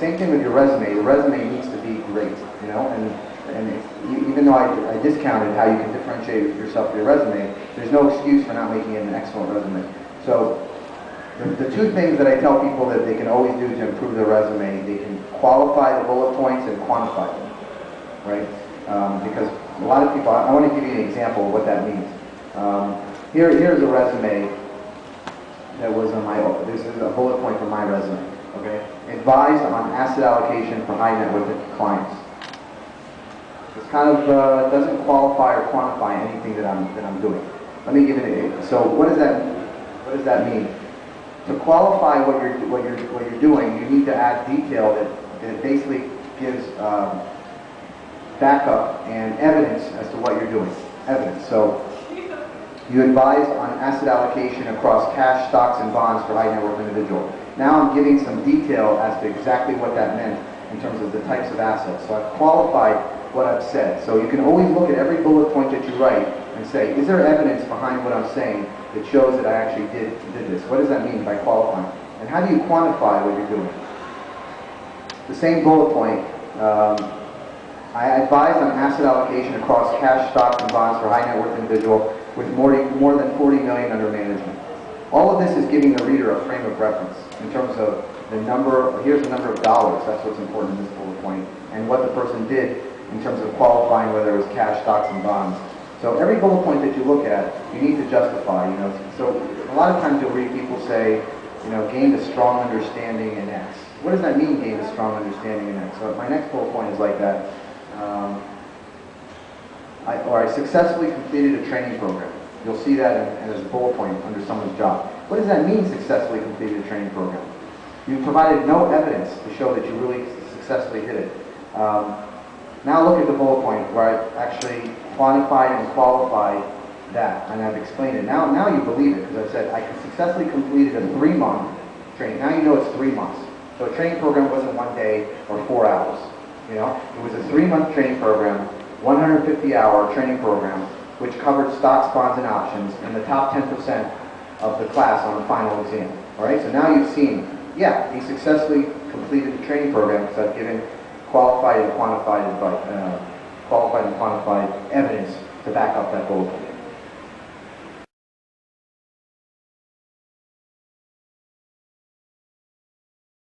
same thing with your resume. Your resume needs to be great, you know, even though I discounted how you can differentiate yourself with your resume, there's no excuse for not making it an excellent resume. So the two things that I tell people that they can always do to improve their resume, they can qualify the bullet points and quantify them, right? Because a lot of people, I want to give you an example of what that means. Here's a resume that was on this is a bullet point from my resume, okay? Advised on asset allocation for high net worth clients. It's kind of doesn't qualify or quantify anything that I'm doing. Let me give it. So what does that mean? To qualify what you're doing, you need to add detail that basically gives backup and evidence as to what you're doing. Evidence. So you advise on asset allocation across cash, stocks, and bonds for high net worth individual. Now I'm giving some detail as to exactly what that meant in terms of the types of assets. So I've qualified what I've said. So you can always look at every bullet point that you write and say, is there evidence behind what I'm saying that shows that I actually did this? What does that mean by qualifying? And how do you quantify what you're doing? The same bullet point, I advise on asset allocation across cash, stocks, and bonds for high net worth individual with more than 40 million under management. All of this is giving the reader a frame of reference in terms of the number, here's the number of dollars, that's what's important in this bullet point, and what the person did in terms of qualifying whether it was cash, stocks, and bonds. So every bullet point that you look at, you need to justify, you know. So a lot of times you'll read people say, you know, gained a strong understanding in X. What does that mean, gained a strong understanding in X? So my next bullet point is like that. I successfully completed a training program. You'll see that as a bullet point under someone's job. What does that mean, successfully completed a training program? You provided no evidence to show that you really successfully did it. Now look at the bullet point where I actually quantified and qualified that, and I've explained it. Now you believe it, because I said I successfully completed a 3-month training. Now you know it's 3 months. So a training program wasn't 1 day or 4 hours. You know, it was a 3-month training program, 150-hour training program, which covered stocks, bonds, and options in the top 10% of the class on the final exam. All right, so now you've seen, yeah, he successfully completed the training program because I've given qualified and quantified evidence to back up that bullet point.